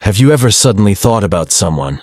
Have you ever suddenly thought about someone?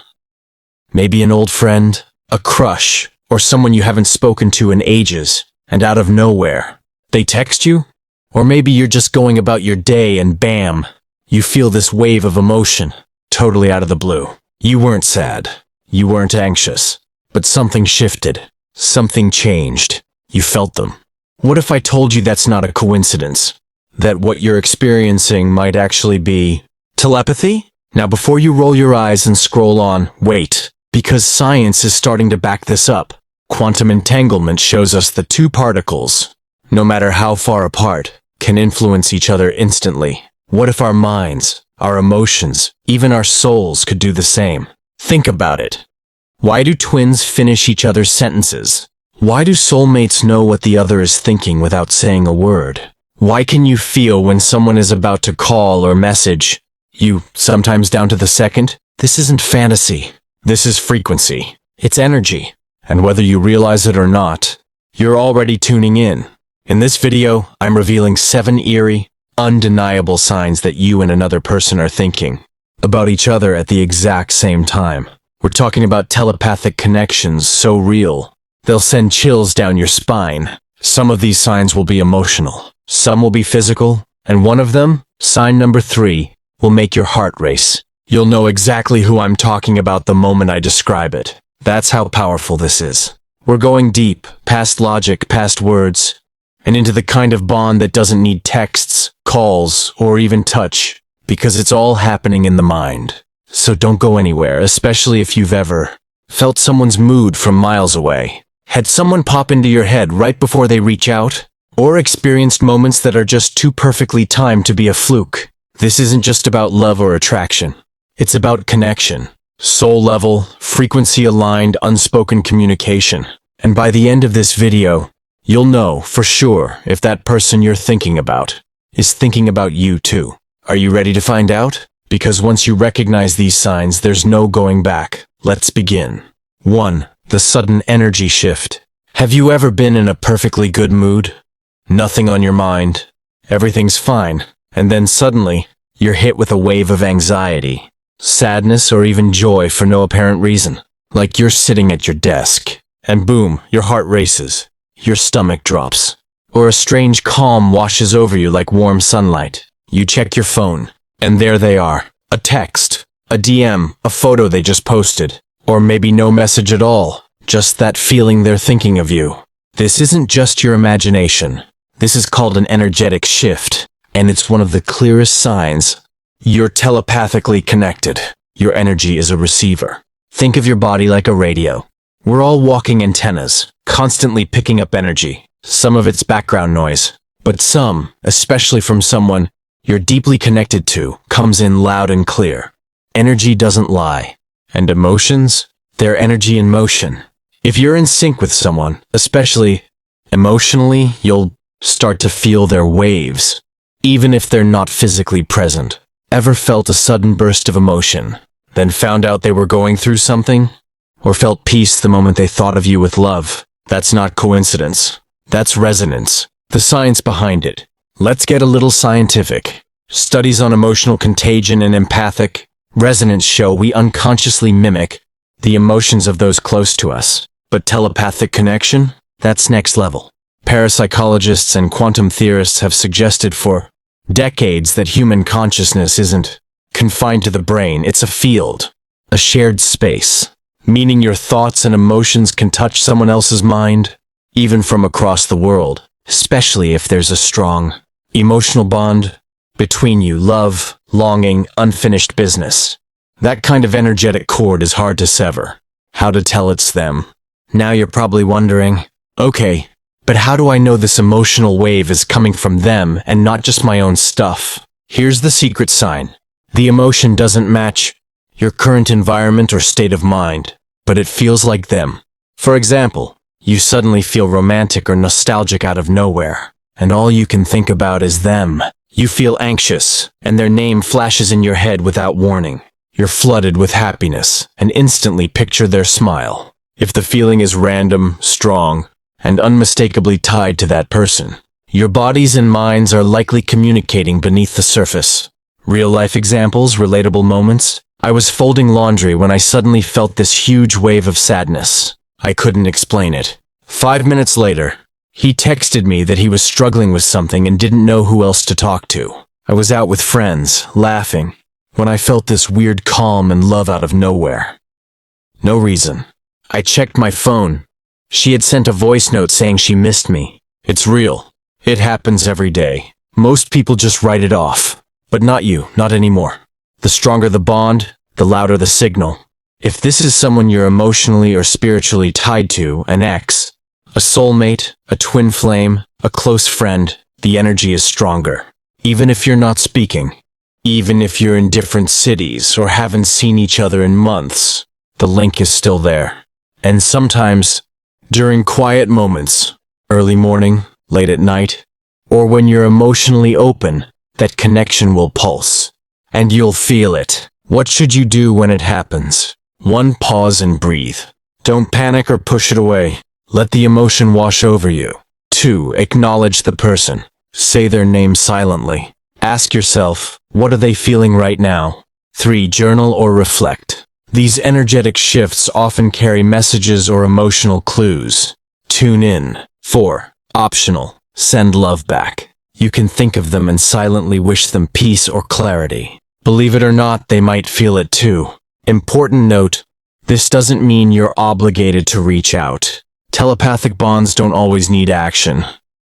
Maybe an old friend, a crush, or someone you haven't spoken to in ages, and out of nowhere, they text you? Or maybe you're just going about your day and bam, you feel this wave of emotion, totally out of the blue. You weren't sad, you weren't anxious, but something shifted, something changed. You felt them. What if I told you that's not a coincidence? That what you're experiencing might actually be telepathy? Now before you roll your eyes and scroll on, wait, because science is starting to back this up. Quantum entanglement shows us the two particles, no matter how far apart, can influence each other instantly. What if our minds, our emotions, even our souls could do the same? Think about it. Why do twins finish each other's sentences? Why do soulmates know what the other is thinking without saying a word? Why can you feel when someone is about to call or message you, sometimes down to the second? This isn't fantasy. This is frequency. It's energy. And whether you realize it or not, you're already tuning in. In this video, I'm revealing 7 eerie, undeniable signs that you and another person are thinking about each other at the exact same time. We're talking about telepathic connections so real, they'll send chills down your spine. Some of these signs will be emotional, some will be physical, and one of them, sign number 3, will make your heart race. You'll know exactly who I'm talking about the moment I describe it. That's how powerful this is. We're going deep, past logic, past words, and into the kind of bond that doesn't need texts, calls, or even touch, because it's all happening in the mind. So don't go anywhere, especially if you've ever felt someone's mood from miles away, had someone pop into your head right before they reach out, or experienced moments that are just too perfectly timed to be a fluke. This isn't just about love or attraction. It's about connection. Soul level, frequency-aligned, unspoken communication. And by the end of this video, you'll know for sure if that person you're thinking about is thinking about you too. Are you ready to find out? Because once you recognize these signs, there's no going back. Let's begin. 1. The sudden energy shift. Have you ever been in a perfectly good mood? Nothing on your mind. Everything's fine. And then suddenly, you're hit with a wave of anxiety, sadness, or even joy for no apparent reason. Like you're sitting at your desk, and boom, your heart races, your stomach drops, or a strange calm washes over you like warm sunlight. You check your phone, and there they are. A text, a DM, a photo they just posted, or maybe no message at all, just that feeling they're thinking of you. This isn't just your imagination. This is called an energetic shift. And it's one of the clearest signs you're telepathically connected. Your energy is a receiver. Think of your body like a radio. We're all walking antennas, constantly picking up energy. Some of it's background noise, but some, especially from someone you're deeply connected to, comes in loud and clear. Energy doesn't lie. And emotions? They're energy in motion. If you're in sync with someone, especially emotionally, you'll start to feel their waves, even if they're not physically present. Ever felt a sudden burst of emotion, then found out they were going through something? Or felt peace the moment they thought of you with love? That's not coincidence. That's resonance. The science behind it. Let's get a little scientific. Studies on emotional contagion and empathic resonance show we unconsciously mimic the emotions of those close to us. But telepathic connection? That's next level. Parapsychologists and quantum theorists have suggested for decades that human consciousness isn't confined to the brain. It's a field, a shared space, meaning your thoughts and emotions can touch someone else's mind, even from across the world, especially if there's a strong emotional bond between you, love, longing, unfinished business. That kind of energetic cord is hard to sever. How to tell it's them? Now you're probably wondering, okay, but how do I know this emotional wave is coming from them and not just my own stuff? Here's the secret sign. The emotion doesn't match your current environment or state of mind, but it feels like them. For example, you suddenly feel romantic or nostalgic out of nowhere, and all you can think about is them. You feel anxious, and their name flashes in your head without warning. You're flooded with happiness, and instantly picture their smile. If the feeling is random, strong, and unmistakably tied to that person, your bodies and minds are likely communicating beneath the surface, Real life examples, relatable moments. I was folding laundry when I suddenly felt this huge wave of sadness. I couldn't explain it. 5 minutes later, he texted me that he was struggling with something and didn't know who else to talk to. I was out with friends, laughing, when I felt this weird calm and love out of nowhere. No reason. I checked my phone. She had sent a voice note saying she missed me. It's real. It happens every day. Most people just write it off. But not you, not anymore. The stronger the bond, the louder the signal. If this is someone you're emotionally or spiritually tied to, an ex, a soulmate, a twin flame, a close friend, the energy is stronger. Even if you're not speaking, even if you're in different cities or haven't seen each other in months, the link is still there. And sometimes, during quiet moments, early morning, late at night, or when you're emotionally open, that connection will pulse. And you'll feel it. What should you do when it happens? 1. Pause and breathe. Don't panic or push it away. Let the emotion wash over you. 2. Acknowledge the person. Say their name silently. Ask yourself, what are they feeling right now? 3. Journal or reflect. These energetic shifts often carry messages or emotional clues. Tune in. 4. Optional. Send love back. You can think of them and silently wish them peace or clarity. Believe it or not, they might feel it too. Important note, this doesn't mean you're obligated to reach out. Telepathic bonds don't always need action.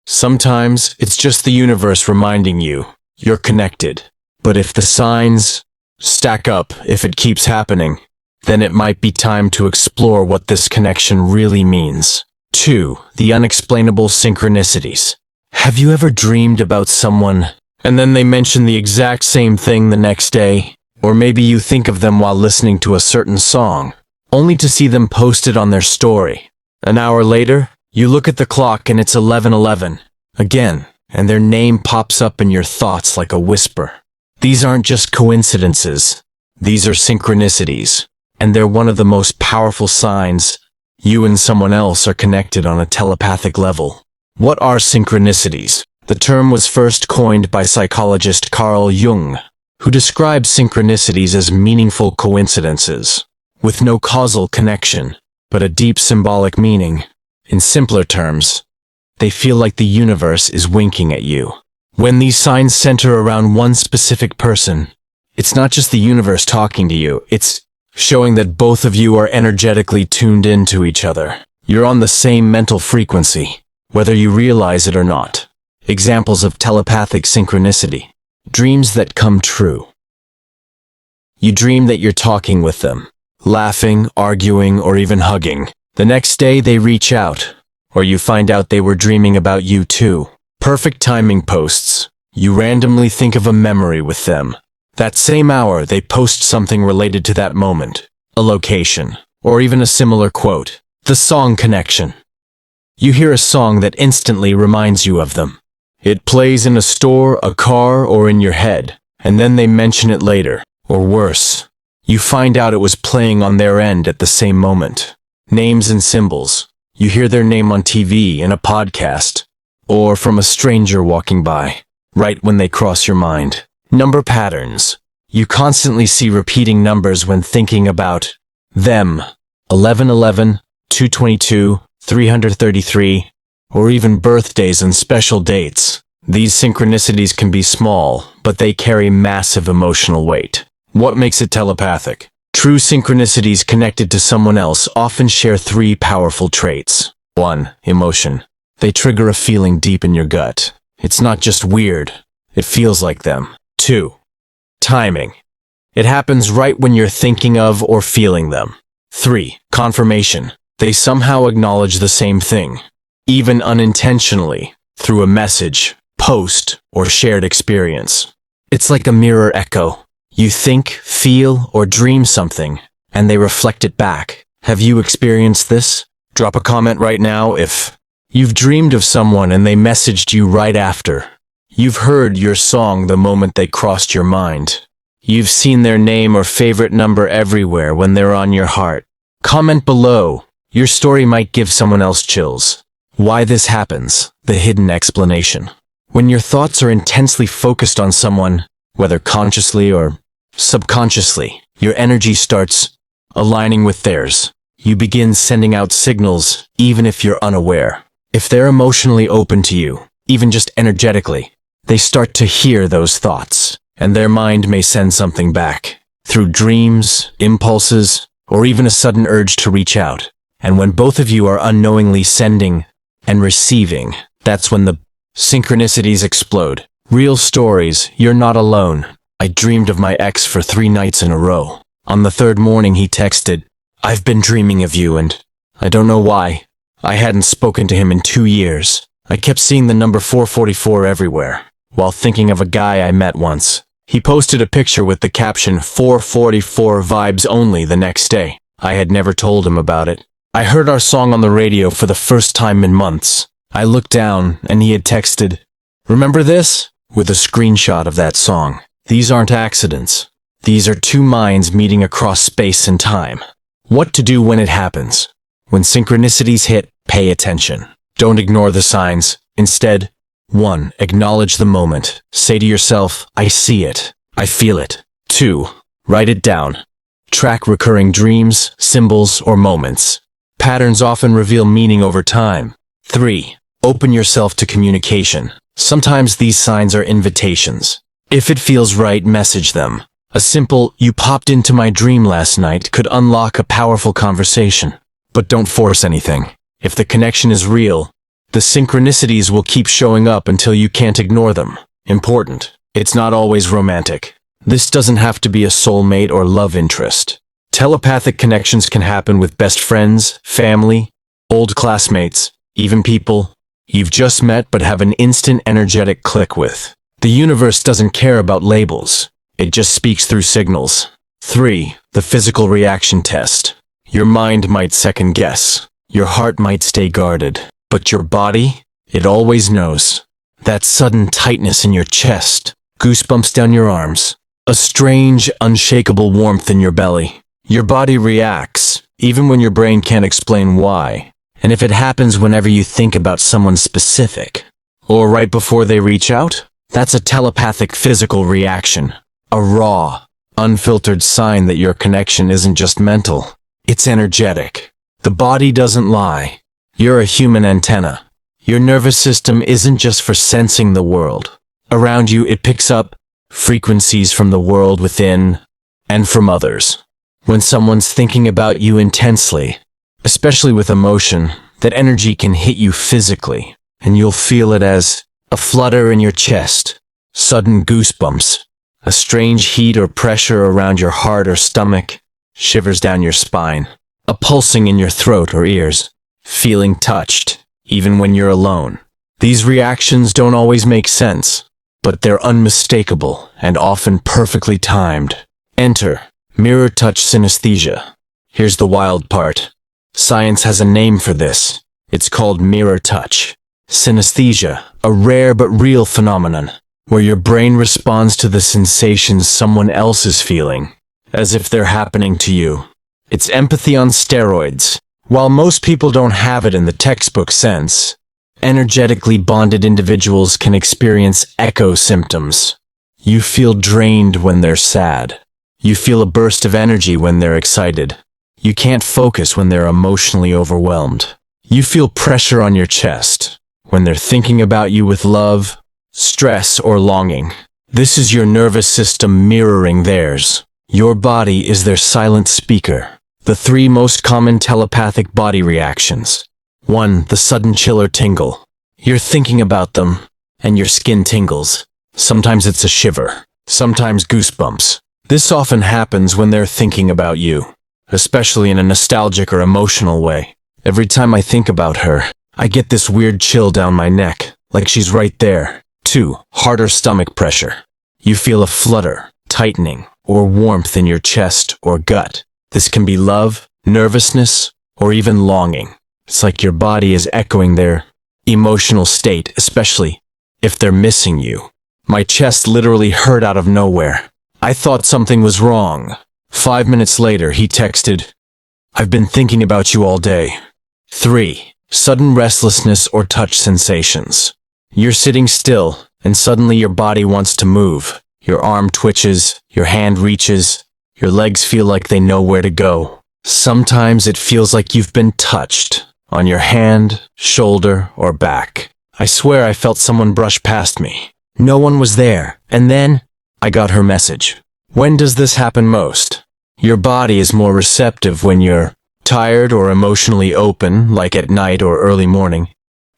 Sometimes, it's just the universe reminding you, you're connected. But if the signs stack up, if it keeps happening, then it might be time to explore what this connection really means. 2. The unexplainable synchronicities. Have you ever dreamed about someone, and then they mention the exact same thing the next day? Or maybe you think of them while listening to a certain song, only to see them posted on their story. An hour later, you look at the clock and it's 11:11 again, and their name pops up in your thoughts like a whisper. These aren't just coincidences. These are synchronicities, and they're one of the most powerful signs you and someone else are connected on a telepathic level. What are synchronicities? The term was first coined by psychologist Carl Jung, who describes synchronicities as meaningful coincidences, with no causal connection, but a deep symbolic meaning. In simpler terms, they feel like the universe is winking at you. When these signs center around one specific person, it's not just the universe talking to you, it's showing that both of you are energetically tuned into each other. You're on the same mental frequency, whether you realize it or not. Examples of telepathic synchronicity. Dreams that come true. You dream that you're talking with them, laughing, arguing, or even hugging. The next day they reach out, or you find out they were dreaming about you too. Perfect timing posts. You randomly think of a memory with them. That same hour they post something related to that moment, a location, or even a similar quote. The song connection. You hear a song that instantly reminds you of them. It plays in a store, a car, or in your head, and then they mention it later. Or worse, you find out it was playing on their end at the same moment. Names and symbols. You hear their name on TV, in a podcast, or from a stranger walking by, right when they cross your mind. Number patterns. You constantly see repeating numbers when thinking about them. 1111, 222, 333, or even birthdays and special dates. These synchronicities can be small, but they carry massive emotional weight. What makes it telepathic? True synchronicities connected to someone else often share 3 powerful traits. 1. Emotion. They trigger a feeling deep in your gut. It's not just weird, it feels like them. 2. Timing. It happens right when you're thinking of or feeling them. 3. Confirmation. They somehow acknowledge the same thing, even unintentionally, through a message, post, or shared experience. It's like a mirror echo. You think, feel, or dream something, and they reflect it back. Have you experienced this? Drop a comment right now if you've dreamed of someone and they messaged you right after. You've heard your song the moment they crossed your mind. You've seen their name or favorite number everywhere when they're on your heart. Comment below. Your story might give someone else chills. Why this happens, the hidden explanation. When your thoughts are intensely focused on someone, whether consciously or subconsciously. Your energy starts aligning with theirs. You begin sending out signals even if you're unaware. If they're emotionally open to you, even just energetically, they start to hear those thoughts, and their mind may send something back through dreams, impulses, or even a sudden urge to reach out. And when both of you are unknowingly sending and receiving, that's when the synchronicities explode. Real stories, you're not alone. I dreamed of my ex for 3 nights in a row. On the 3rd morning he texted, "I've been dreaming of you," and I don't know why. I hadn't spoken to him in 2 years. I kept seeing the number 444 everywhere, while thinking of a guy I met once. He posted a picture with the caption, "444 vibes only," the next day. I had never told him about it. I heard our song on the radio for the first time in months. I looked down, and he had texted, "Remember this?" with a screenshot of that song. These aren't accidents. These are 2 minds meeting across space and time. What to do when it happens? When synchronicities hit, pay attention. Don't ignore the signs. Instead, 1. Acknowledge the moment. Say to yourself, "I see it. I feel it." 2. Write it down. Track recurring dreams, symbols, or moments. Patterns often reveal meaning over time. 3. Open yourself to communication. Sometimes these signs are invitations. If it feels right, message them. A simple, "You popped into my dream last night," could unlock a powerful conversation. But don't force anything. If the connection is real, the synchronicities will keep showing up until you can't ignore them. Important. It's not always romantic. This doesn't have to be a soulmate or love interest. Telepathic connections can happen with best friends, family, old classmates, even people you've just met but have an instant energetic click with. The universe doesn't care about labels. It just speaks through signals. 3. The physical reaction test. Your mind might second guess. Your heart might stay guarded. But your body, it always knows. That sudden tightness in your chest, goosebumps down your arms, a strange, unshakable warmth in your belly. Your body reacts, even when your brain can't explain why. And if it happens whenever you think about someone specific, or right before they reach out, that's a telepathic physical reaction. A raw, unfiltered sign that your connection isn't just mental, it's energetic. The body doesn't lie. You're a human antenna. Your nervous system isn't just for sensing the world around you, it picks up frequencies from the world within and from others. When someone's thinking about you intensely, especially with emotion, that energy can hit you physically, and you'll feel it as a flutter in your chest, sudden goosebumps, a strange heat or pressure around your heart or stomach, shivers down your spine, a pulsing in your throat or ears, feeling touched, even when you're alone. These reactions don't always make sense, but they're unmistakable and often perfectly timed. Enter mirror touch synesthesia. Here's the wild part. Science has a name for this. It's called mirror touch. Synesthesia, a rare but real phenomenon, where your brain responds to the sensations someone else is feeling, as if they're happening to you. It's empathy on steroids. While most people don't have it in the textbook sense, energetically bonded individuals can experience echo symptoms. You feel drained when they're sad. You feel a burst of energy when they're excited. You can't focus when they're emotionally overwhelmed. You feel pressure on your chest when they're thinking about you with love, stress, or longing. This is your nervous system mirroring theirs. Your body is their silent speaker. The 3 most common telepathic body reactions. 1. The sudden chill or tingle. You're thinking about them, and your skin tingles. Sometimes it's a shiver, sometimes goosebumps. This often happens when they're thinking about you, especially in a nostalgic or emotional way. Every time I think about her, I get this weird chill down my neck, like she's right there. 2. Heart or stomach pressure. You feel a flutter, tightening, or warmth in your chest or gut. This can be love, nervousness, or even longing. It's like your body is echoing their emotional state, especially if they're missing you. My chest literally hurt out of nowhere. I thought something was wrong. 5 minutes later, he texted, "I've been thinking about you all day." 3. Sudden restlessness or touch sensations. You're sitting still, and suddenly your body wants to move. Your arm twitches, your hand reaches, your legs feel like they know where to go. Sometimes it feels like you've been touched, on your hand, shoulder, or back. I swear I felt someone brush past me. No one was there, and then I got her message. When does this happen most? Your body is more receptive when you're tired or emotionally open, like at night or early morning.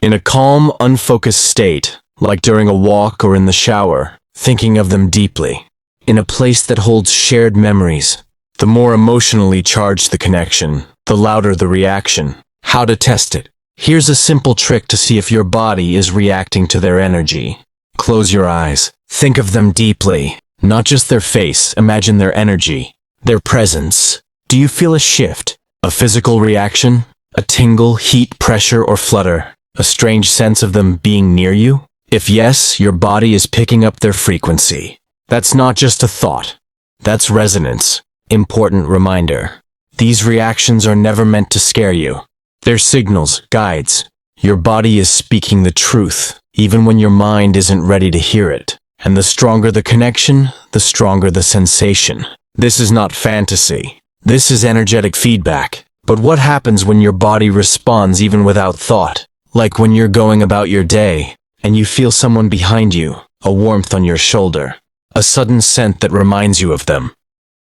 In a calm, unfocused state, like during a walk or in the shower, thinking of them deeply. In a place that holds shared memories. The more emotionally charged the connection, the louder the reaction. How to test it? Here's a simple trick to see if your body is reacting to their energy. Close your eyes. Think of them deeply. Not just their face, imagine their energy, their presence. Do you feel a shift? A physical reaction? A tingle, heat, pressure, or flutter? A strange sense of them being near you? If yes, your body is picking up their frequency. That's not just a thought. That's resonance. Important reminder. These reactions are never meant to scare you. They're signals, guides. Your body is speaking the truth, even when your mind isn't ready to hear it. And the stronger the connection, the stronger the sensation. This is not fantasy. This is energetic feedback. But what happens when your body responds even without thought? Like when you're going about your day, and you feel someone behind you, a warmth on your shoulder, a sudden scent that reminds you of them.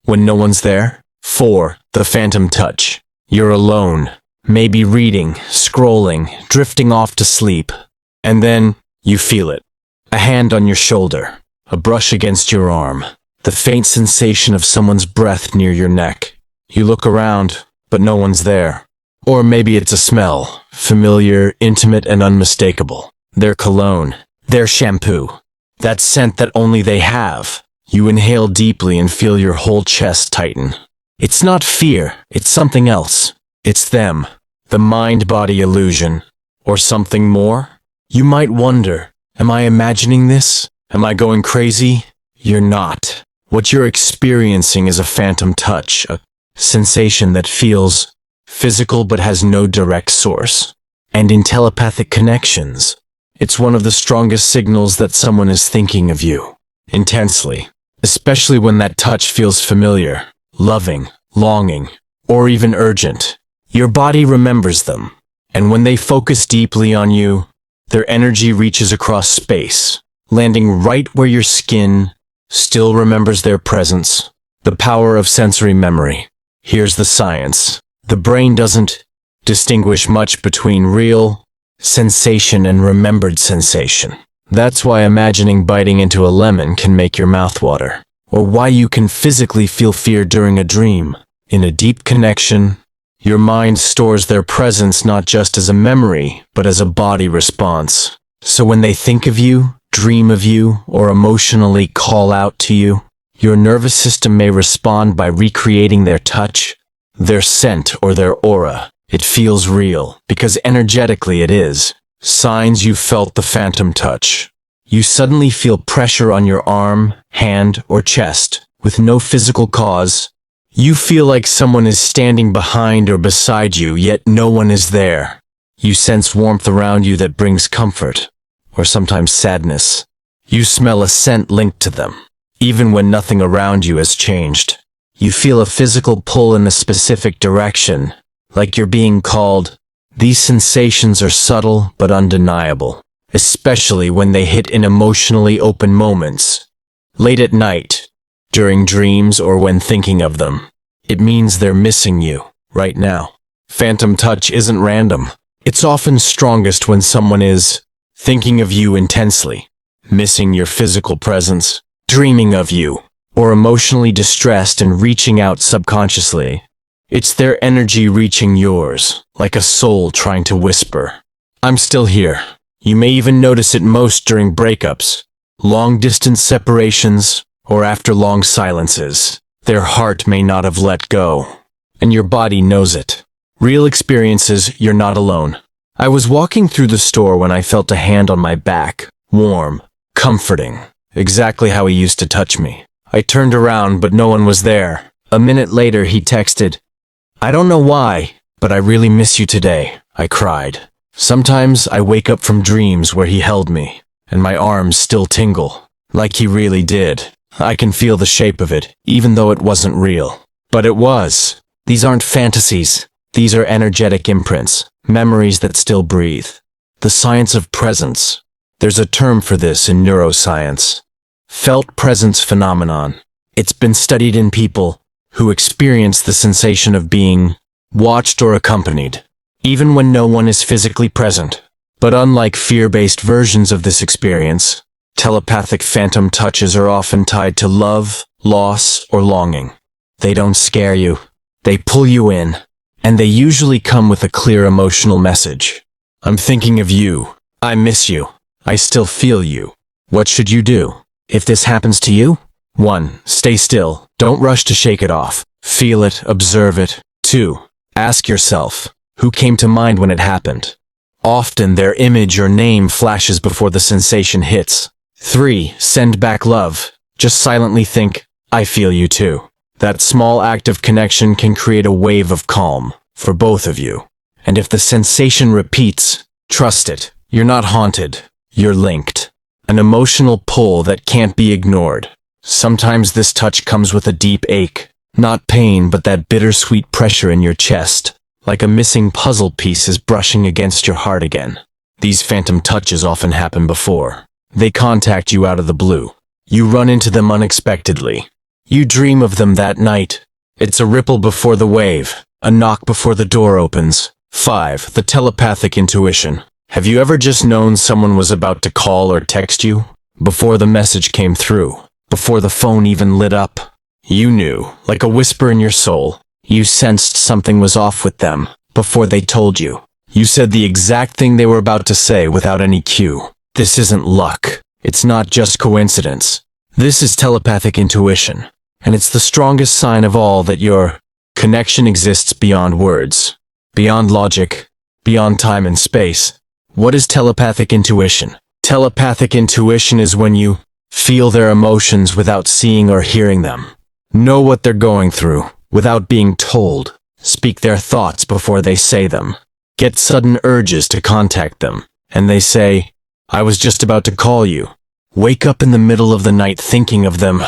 When no one's there? 4. The phantom touch. You're alone, maybe reading, scrolling, drifting off to sleep. And then, you feel it. A hand on your shoulder, a brush against your arm, the faint sensation of someone's breath near your neck. You look around, but no one's there. Or maybe it's a smell, familiar, intimate, and unmistakable. Their cologne, their shampoo, that scent that only they have. You inhale deeply and feel your whole chest tighten. It's not fear, it's something else. It's them, the mind-body illusion, or something more. You might wonder, am I imagining this? Am I going crazy? You're not. What you're experiencing is a phantom touch, a sensation that feels physical but has no direct source. And in telepathic connections, it's one of the strongest signals that someone is thinking of you, intensely, especially when that touch feels familiar, loving, longing, or even urgent. Your body remembers them, and when they focus deeply on you, their energy reaches across space, landing right where your skin still remembers their presence. The power of sensory memory. Here's the science. The brain doesn't distinguish much between real sensation and remembered sensation. That's why imagining biting into a lemon can make your mouth water, or why you can physically feel fear during a dream. In a deep connection, your mind stores their presence not just as a memory, but as a body response. So when they think of you, dream of you, or emotionally call out to you, your nervous system may respond by recreating their touch, their scent, or their aura. It feels real, because energetically it is. Signs you felt the phantom touch. You suddenly feel pressure on your arm, hand, or chest, with no physical cause. You feel like someone is standing behind or beside you, yet no one is there. You sense warmth around you that brings comfort, or sometimes sadness. You smell a scent linked to them, even when nothing around you has changed. You feel a physical pull in a specific direction, like you're being called. These sensations are subtle but undeniable, especially when they hit in emotionally open moments. Late at night, during dreams, or when thinking of them. It means they're missing you, right now. Phantom touch isn't random. It's often strongest when someone is thinking of you intensely, missing your physical presence, dreaming of you, or emotionally distressed and reaching out subconsciously. It's their energy reaching yours, like a soul trying to whisper, "I'm still here." You may even notice it most during breakups, long-distance separations, or after long silences. Their heart may not have let go, and your body knows it. Real experiences, you're not alone. I was walking through the store when I felt a hand on my back, warm, comforting, exactly how he used to touch me. I turned around, but no one was there. A minute later, he texted, "I don't know why, but I really miss you today," I cried. Sometimes I wake up from dreams where he held me, and my arms still tingle, like he really did. I can feel the shape of it, even though it wasn't real. But it was. These aren't fantasies. These are energetic imprints, memories that still breathe. The science of presence. There's a term for this in neuroscience. Felt presence phenomenon. It's been studied in people who experience the sensation of being watched or accompanied, even when no one is physically present. But unlike fear-based versions of this experience, telepathic phantom touches are often tied to love, loss, or longing. They don't scare you. They pull you in, and they usually come with a clear emotional message. I'm thinking of you. I miss you. I still feel you. What should you do if this happens to you? 1. Stay still. Don't rush to shake it off. Feel it, observe it. 2. Ask yourself, who came to mind when it happened? Often their image or name flashes before the sensation hits. 3. Send back love. Just silently think, I feel you too. That small act of connection can create a wave of calm for both of you. And if the sensation repeats, trust it. You're not haunted. You're linked. An emotional pull that can't be ignored. Sometimes this touch comes with a deep ache. Not pain, but that bittersweet pressure in your chest, like a missing puzzle piece is brushing against your heart again. These phantom touches often happen before. They contact you out of the blue. You run into them unexpectedly. You dream of them that night. It's a ripple before the wave, a knock before the door opens. 5. The telepathic intuition. Have you ever just known someone was about to call or text you? Before the message came through, before the phone even lit up? You knew, like a whisper in your soul. You sensed something was off with them before they told you. You said the exact thing they were about to say without any cue. This isn't luck. It's not just coincidence. This is telepathic intuition, and it's the strongest sign of all that your connection exists beyond words, beyond logic, beyond time and space. What is telepathic intuition? Telepathic intuition is when you feel their emotions without seeing or hearing them. Know what they're going through without being told. Speak their thoughts before they say them. Get sudden urges to contact them, and they say, I was just about to call you. Wake up in the middle of the night thinking of them,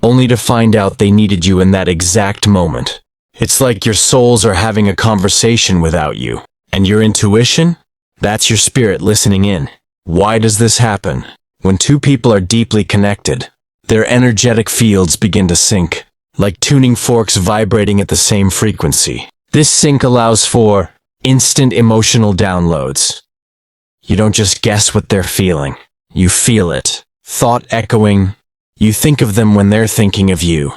only to find out they needed you in that exact moment. It's like your souls are having a conversation without you. And your intuition? That's your spirit listening in. Why does this happen? When two people are deeply connected, their energetic fields begin to sync, like tuning forks vibrating at the same frequency. This sync allows for instant emotional downloads. You don't just guess what they're feeling. You feel it. Thought echoing. You think of them when they're thinking of you.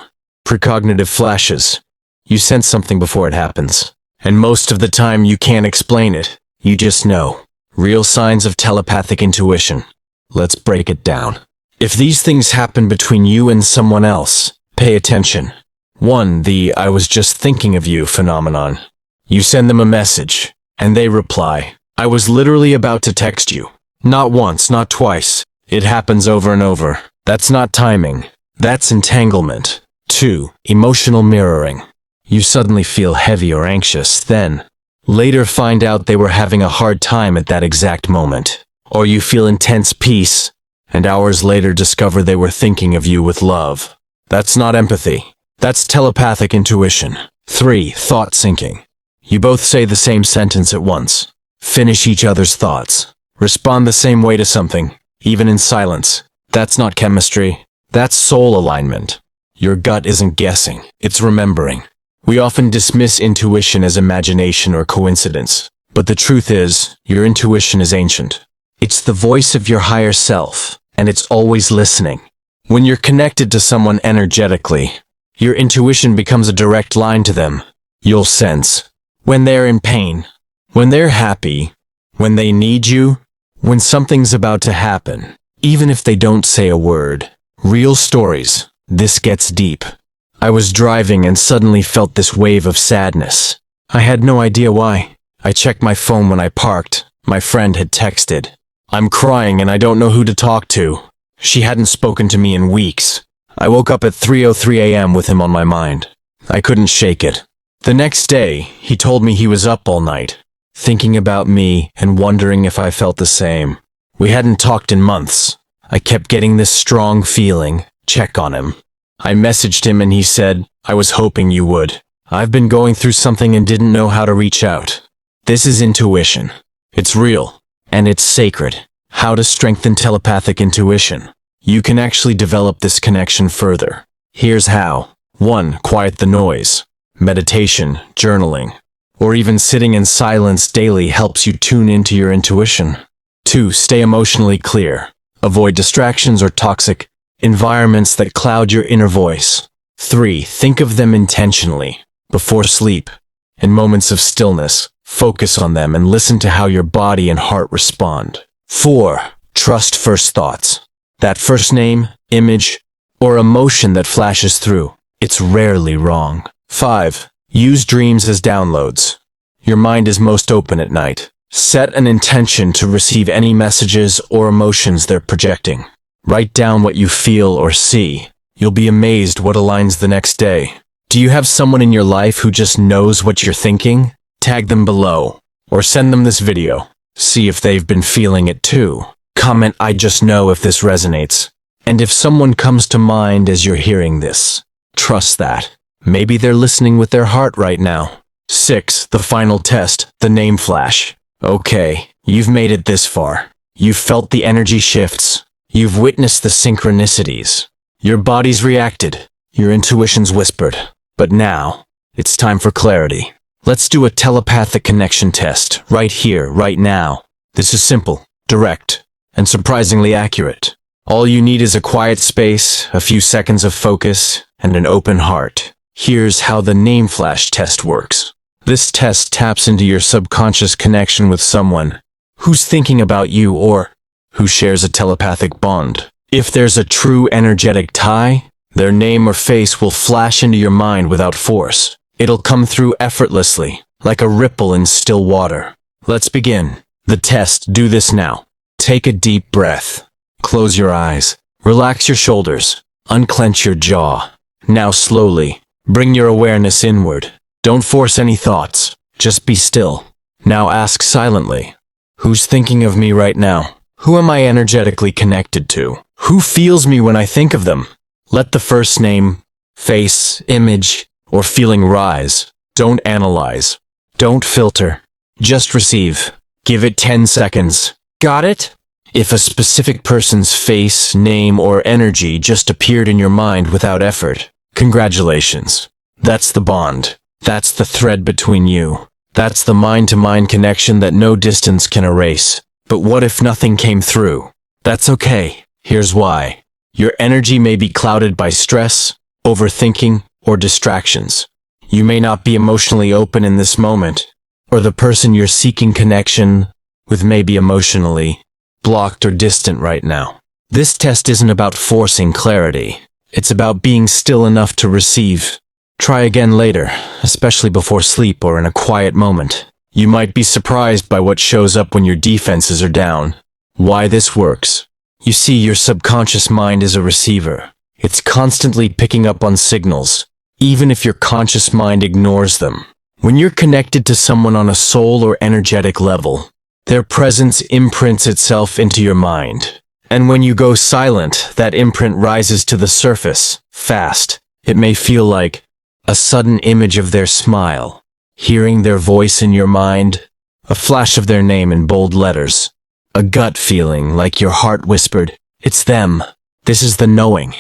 Precognitive flashes. You sense something before it happens. And most of the time you can't explain it. You just know. Real signs of telepathic intuition. Let's break it down. If these things happen between you and someone else, pay attention. 1. The I was just thinking of you phenomenon. You send them a message, and they reply, I was literally about to text you. Not once, not twice. It happens over and over. That's not timing. That's entanglement. 2. Emotional mirroring. You suddenly feel heavy or anxious, then later find out they were having a hard time at that exact moment. Or you feel intense peace, and hours later discover they were thinking of you with love. That's not empathy. That's telepathic intuition. 3. Thought syncing. You both say the same sentence at once. Finish each other's thoughts. Respond the same way to something, even in silence. That's not chemistry. That's soul alignment. Your gut isn't guessing. It's remembering. We often dismiss intuition as imagination or coincidence. But the truth is, your intuition is ancient. It's the voice of your higher self, and it's always listening. When you're connected to someone energetically, your intuition becomes a direct line to them. You'll sense when they're in pain, when they're happy, when they need you, when something's about to happen, even if they don't say a word. Real stories. This gets deep. I was driving and suddenly felt this wave of sadness. I had no idea why. I checked my phone when I parked. My friend had texted. I'm crying and I don't know who to talk to. She hadn't spoken to me in weeks. I woke up at 3:03 a.m. with him on my mind. I couldn't shake it. The next day, he told me he was up all night, thinking about me and wondering if I felt the same. We hadn't talked in months. I kept getting this strong feeling, check on him. I messaged him and he said, I was hoping you would. I've been going through something and didn't know how to reach out. This is intuition. It's real. And it's sacred. How to strengthen telepathic intuition. You can actually develop this connection further. Here's how. 1. Quiet the noise. Meditation, journaling, or even sitting in silence daily helps you tune into your intuition. 2. Stay emotionally clear. Avoid distractions or toxic environments that cloud your inner voice. 3. Think of them intentionally. Before sleep, in moments of stillness, focus on them and listen to how your body and heart respond. 4. Trust first thoughts. That first name, image, or emotion that flashes through. It's rarely wrong. 5. Use dreams as downloads. Your mind is most open at night. Set an intention to receive any messages or emotions they're projecting. Write down what you feel or see. You'll be amazed what aligns the next day. Do you have someone in your life who just knows what you're thinking? Tag them below, or send them this video. See if they've been feeling it too. Comment, I just know if this resonates. And if someone comes to mind as you're hearing this, trust that. Maybe they're listening with their heart right now. 6. The final test, the name flash. Okay, you've made it this far. You've felt the energy shifts. You've witnessed the synchronicities. Your body's reacted. Your intuition's whispered. But now, it's time for clarity. Let's do a telepathic connection test, right here, right now. This is simple, direct, and surprisingly accurate. All you need is a quiet space, a few seconds of focus, and an open heart. Here's how the name flash test works. This test taps into your subconscious connection with someone who's thinking about you or who shares a telepathic bond. If there's a true energetic tie, their name or face will flash into your mind without force. It'll come through effortlessly, like a ripple in still water. Let's begin. The test, do this now. Take a deep breath. Close your eyes. Relax your shoulders. Unclench your jaw. Now slowly, bring your awareness inward. Don't force any thoughts. Just be still. Now ask silently. Who's thinking of me right now? Who am I energetically connected to? Who feels me when I think of them? Let the first name, face, image, or feeling rise. Don't analyze. Don't filter. Just receive. Give it 10 seconds. Got it? If a specific person's face, name, or energy just appeared in your mind without effort, congratulations. That's the bond. That's the thread between you. That's the mind-to-mind connection that no distance can erase. But what if nothing came through? That's okay. Here's why. Your energy may be clouded by stress, overthinking, or distractions. You may not be emotionally open in this moment, or the person you're seeking connection with may be emotionally blocked or distant right now. This test isn't about forcing clarity. It's about being still enough to receive. Try again later, especially before sleep or in a quiet moment. You might be surprised by what shows up when your defenses are down. Why this works. You see, your subconscious mind is a receiver. It's constantly picking up on signals, even if your conscious mind ignores them. When you're connected to someone on a soul or energetic level, their presence imprints itself into your mind. And when you go silent, that imprint rises to the surface, fast. It may feel like a sudden image of their smile, hearing their voice in your mind, a flash of their name in bold letters, a gut feeling like your heart whispered, it's them. This is the knowing,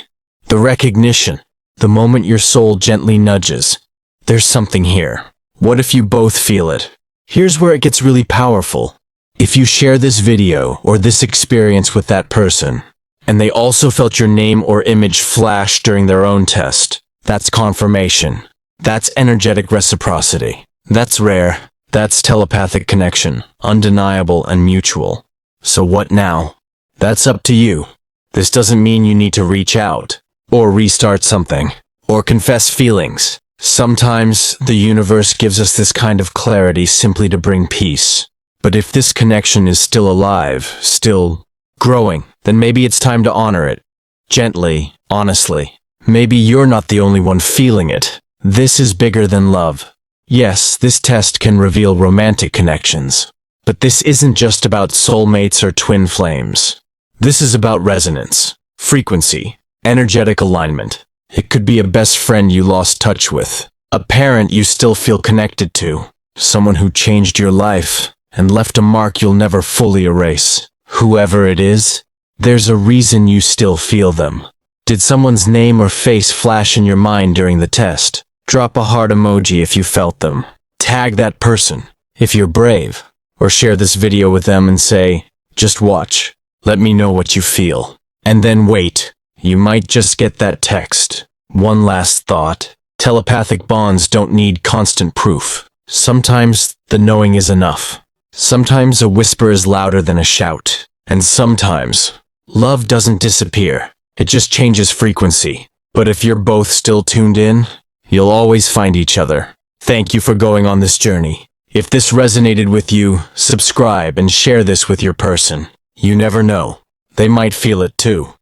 the recognition, the moment your soul gently nudges. There's something here. What if you both feel it? Here's where it gets really powerful. If you share this video or this experience with that person, and they also felt your name or image flash during their own test, that's confirmation. That's energetic reciprocity. That's rare. That's telepathic connection, undeniable and mutual. So what now? That's up to you. This doesn't mean you need to reach out, or restart something, or confess feelings. Sometimes the universe gives us this kind of clarity simply to bring peace. But if this connection is still alive, still growing, then maybe it's time to honor it. Gently, honestly. Maybe you're not the only one feeling it. This is bigger than love. Yes, this test can reveal romantic connections. But this isn't just about soulmates or twin flames. This is about resonance, frequency, Energetic alignment. It could be a best friend you lost touch with, a parent you still feel connected to, someone who changed your life and left a mark you'll never fully erase. Whoever it is, there's a reason you still feel them. Did someone's name or face flash in your mind during the test? Drop a heart emoji if you felt them. Tag that person if you're brave, or share this video with them and say, "Just watch. Let me know what you feel." And then wait. You might just get that text. One last thought. Telepathic bonds don't need constant proof. Sometimes the knowing is enough. Sometimes a whisper is louder than a shout. And sometimes love doesn't disappear. It just changes frequency. But if you're both still tuned in, you'll always find each other. Thank you for going on this journey. If this resonated with you, subscribe and share this with your person. You never know. They might feel it too.